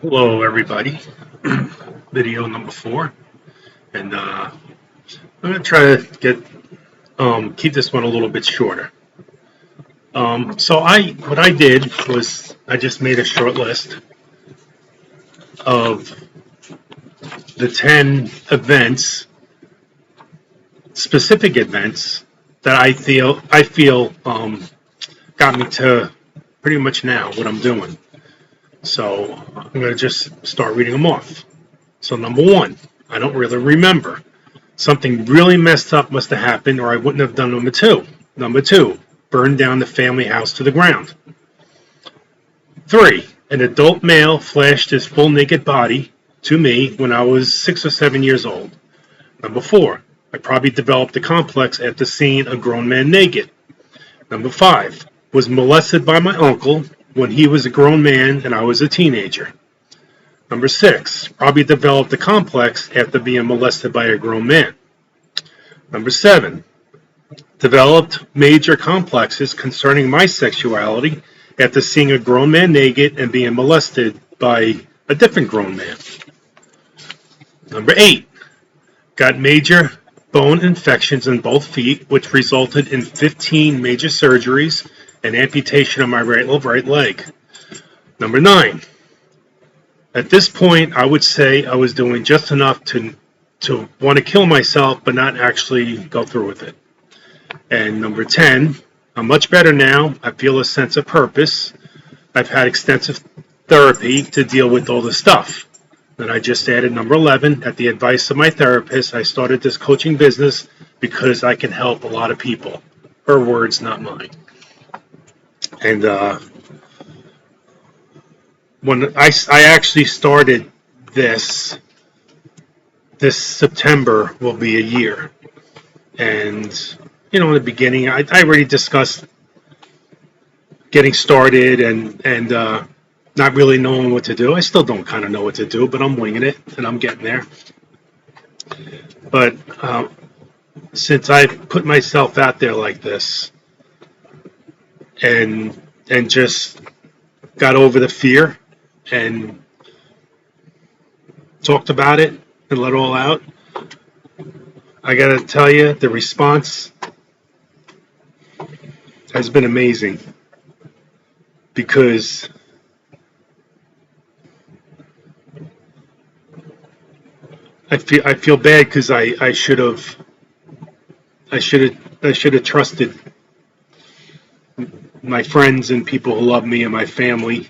Hello, everybody. Video number 4, and I'm gonna try to get keep this one a little bit shorter. So what I did was I just made a short list of the 10 events, specific events that I feel got me to pretty much now what I'm doing. So I'm gonna just start reading them off. So number 1, I don't really remember. Something really messed up must have happened, or I wouldn't have done number 2. Number 2, burned down the family house to the ground. 3, an adult male flashed his full naked body to me when I was 6 or 7 years old. Number 4, I probably developed a complex after seeing a grown man naked. Number 5, was molested by my uncle when he was a grown man and I was a teenager. Number 6, probably developed a complex after being molested by a grown man. Number 7, developed major complexes concerning my sexuality after seeing a grown man naked and being molested by a different grown man. Number 8, got major bone infections in both feet, which resulted in 15 major surgeries and amputation of my right leg. Number 9, at this point, I would say I was doing just enough to want to kill myself, but not actually go through with it. And number 10, I'm much better now. I feel a sense of purpose. I've had extensive therapy to deal with all the stuff. And I just added number 11, at the advice of my therapist, I started this coaching business because I can help a lot of people. Her words, not mine. And when I actually started this September will be a year. And, in the beginning, I already discussed getting started and not really knowing what to do. I still don't kind of know what to do, but I'm winging it and I'm getting there. But since I've put myself out there like this and just got over the fear and talked about it and let it all out, I got to tell you, the response has been amazing because I feel bad because I should have trusted my friends and people who love me and my family,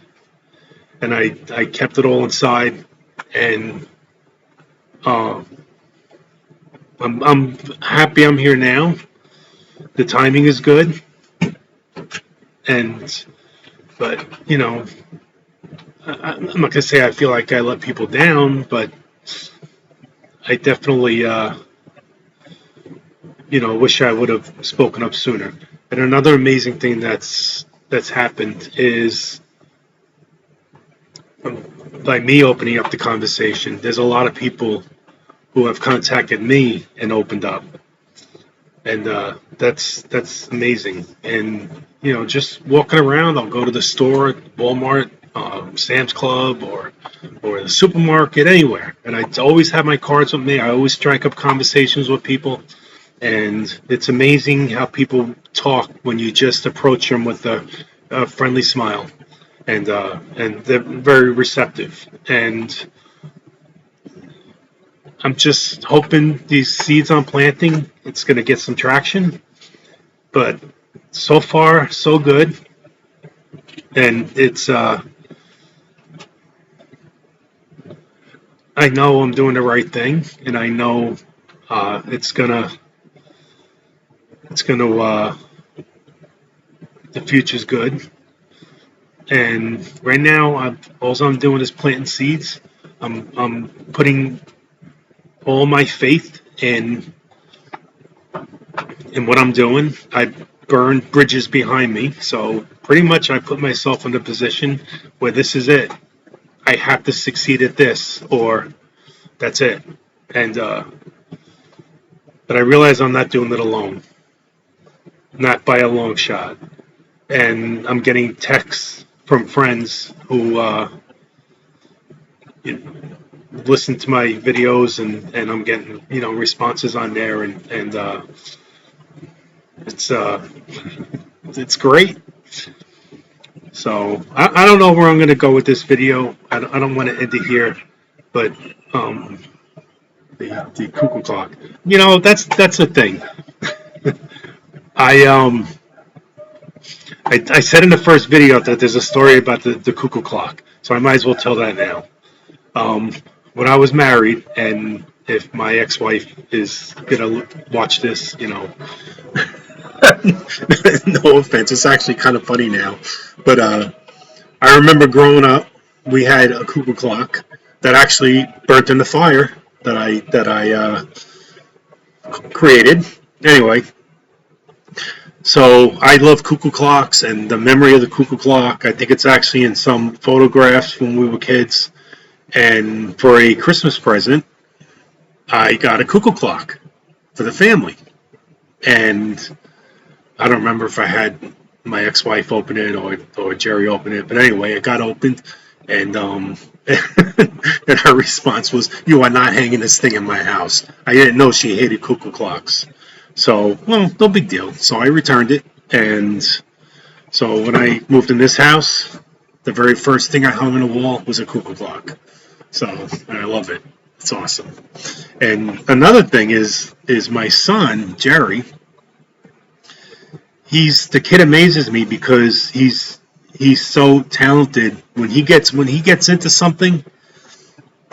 and I kept it all inside, and uh, I'm happy I'm here now. The timing is good, and but I'm not gonna say I feel like I let people down, but I definitely wish I would have spoken up sooner. And another amazing thing that's happened is by me opening up the conversation. There's a lot of people who have contacted me and opened up, and that's amazing. And just walking around, I'll go to the store, Walmart, Sam's Club, or the supermarket, anywhere, and I always have my cards with me. I always strike up conversations with people, and it's amazing how people talk when you just approach them with a friendly smile, and they're very receptive. And I'm just hoping these seeds I'm planting, it's going to get some traction. But so far, so good. And it's, I know I'm doing the right thing, and I know it's gonna, the future's good. And right now, all I'm doing is planting seeds. I'm putting all my faith in what I'm doing. I burned bridges behind me, so pretty much I put myself in a position where this is it. I have to succeed at this, or that's it. And but I realize I'm not doing it alone, not by a long shot. And I'm getting texts from friends who you know, listen to my videos, and I'm getting, responses on there, and it's it's great. So I don't know where I'm going to go with this video. I don't want to end it here, but um, the cuckoo clock. That's the thing. I um I said in the first video that there's a story about the cuckoo clock, so I might as well tell that now. Um, when I was married, and if my ex-wife is gonna watch this, no offense, it's actually kind of funny now, but I remember growing up, we had a cuckoo clock that actually burnt in the fire that I created. Anyway, so I love cuckoo clocks and the memory of the cuckoo clock. I think it's actually in some photographs when we were kids. And for a Christmas present, I got a cuckoo clock for the family. And I don't remember if I had my ex-wife open it or Jerry open it, but anyway, it got opened, and and her response was, "You are not hanging this thing in my house." I didn't know she hated cuckoo clocks, so well, no big deal. So I returned it, and so when I moved in this house, the very first thing I hung on the wall was a cuckoo clock. So and I love it. It's awesome. And another thing is my son Jerry. The kid amazes me because he's so talented. When he gets into something,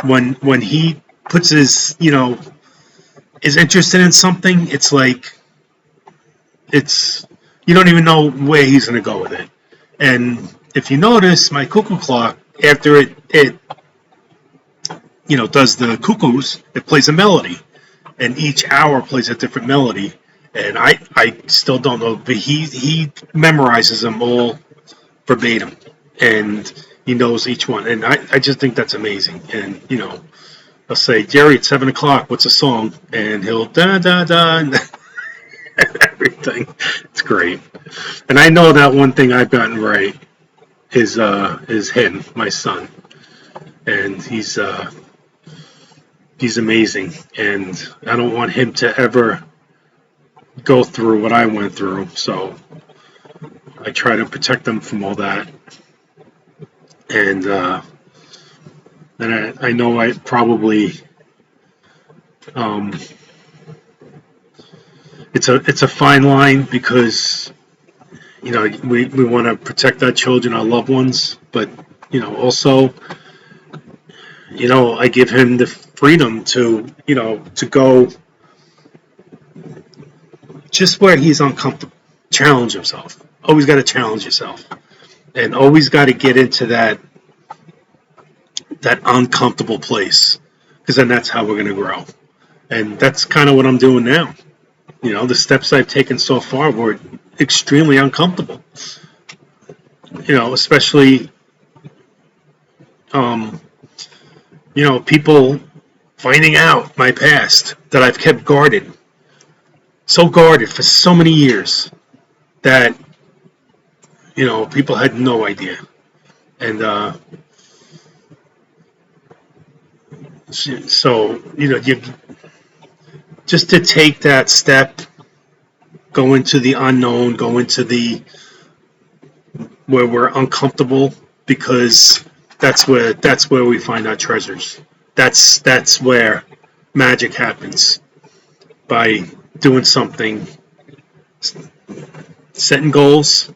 when he puts is interested in something, it's like you don't even know where he's going to go with it. And if you notice, my cuckoo clock, after it does the cuckoos, it plays a melody, and each hour plays a different melody. And I still don't know, but he memorizes them all verbatim, and he knows each one. And I just think that's amazing. And I'll say, Jerry, it's 7 o'clock. What's a song? And he'll da da da and everything. It's great. And I know that one thing I've gotten right is him, my son, and he's amazing. And I don't want him to ever go through what I went through, so I try to protect them from all that. And I know I probably it's a fine line, because we want to protect our children, our loved ones, but also I give him the freedom to go just where he's uncomfortable, challenge himself. Always got to challenge yourself, and always got to get into that uncomfortable place, because then that's how we're going to grow. And that's kind of what I'm doing now. The steps I've taken so far were extremely uncomfortable. Especially people finding out my past that I've kept guarded. So guarded for so many years that people had no idea. And so you just to take that step, go into the unknown, go into where we're uncomfortable, because that's where we find our treasures. That's where magic happens, by doing something, setting goals,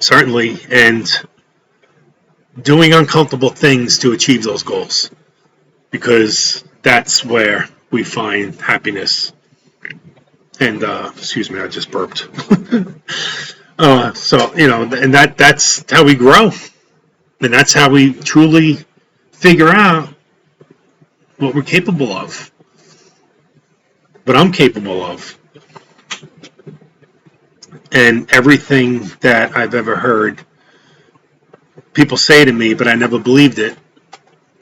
certainly, and doing uncomfortable things to achieve those goals, because that's where we find happiness. And excuse me, I just burped. So and that's how we grow, and that's how we truly figure out what we're capable of, what I'm capable of. And everything that I've ever heard people say to me, but I never believed it,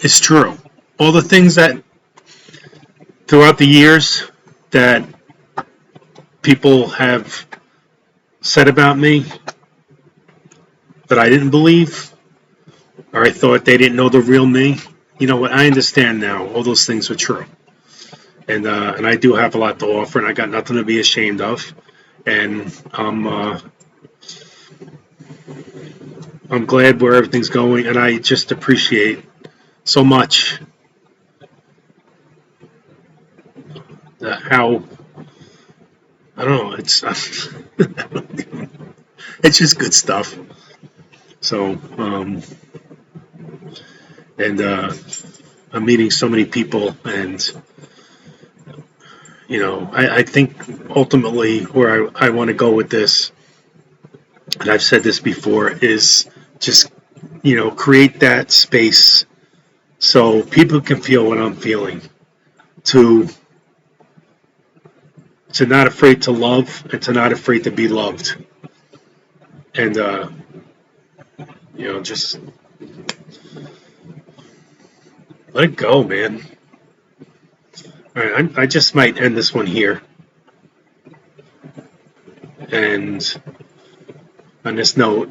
is true. All the things that throughout the years that people have said about me that I didn't believe, or I thought they didn't know the real me, you know what? I understand now. All those things were true, and I do have a lot to offer, and I got nothing to be ashamed of. And I'm glad where everything's going, and I just appreciate so much how I don't know. It's it's just good stuff. So and I'm meeting so many people, and I think ultimately where I want to go with this, and I've said this before, is just create that space so people can feel what I'm feeling, to not afraid to love and to not afraid to be loved, and just let it go, man. All right, I just might end this one here, and on this note,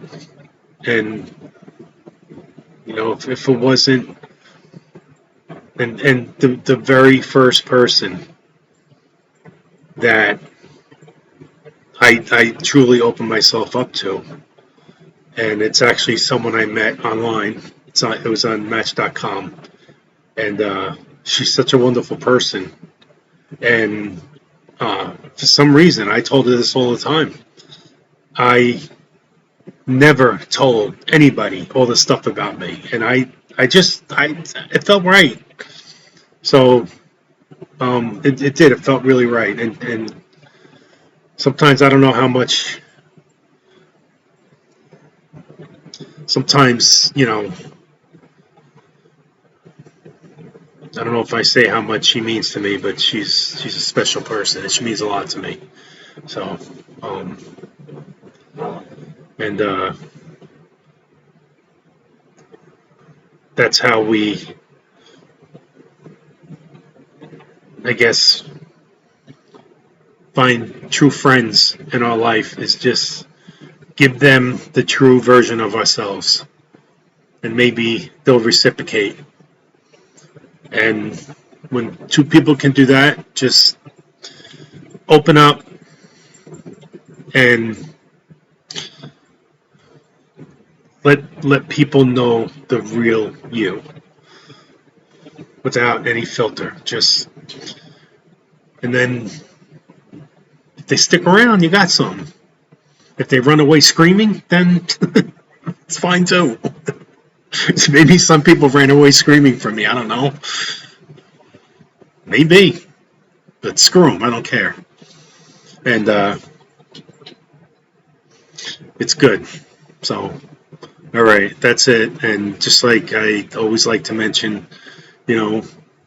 and if it wasn't, and the very first person that I truly opened myself up to, and it's actually someone I met online. It was on Match.com, and she's such a wonderful person. And for some reason, I told her this all the time. I never told anybody all this stuff about me, and it felt right. So it did. It felt really right, and sometimes I don't know how much. Sometimes I don't know if I say how much she means to me, but she's a special person, and she means a lot to me. So, and that's how we, I guess, find true friends in our life, is just give them the true version of ourselves, and maybe they'll reciprocate. And when two people can do that, just open up and let people know the real you without any filter. And then if they stick around, you got something. If they run away screaming, then it's fine too. Maybe some people ran away screaming from me. I don't know. Maybe. But screw them. I don't care. And it's good. So, all right. That's it. And just like I always like to mention,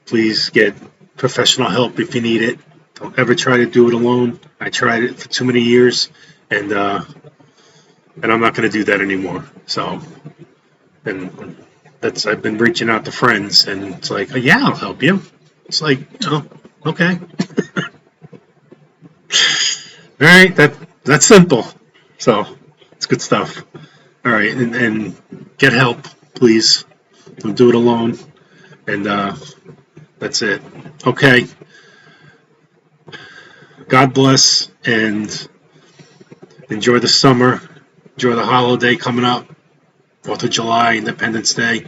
please get professional help if you need it. Don't ever try to do it alone. I tried it for too many years, and I'm not going to do that anymore. So, and I've been reaching out to friends, and it's like, oh, yeah, I'll help you. It's like, okay. All right, that's simple. So it's good stuff. All right, and get help, please. Don't do it alone. And that's it. Okay. God bless, and enjoy the summer. Enjoy the holiday coming up. 4th of July, Independence Day.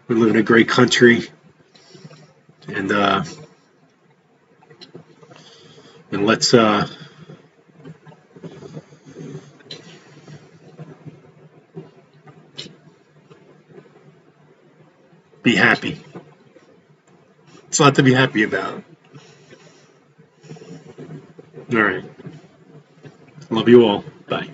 We live in a great country, and let's be happy. It's a lot to be happy about. All right. Love you all. Bye.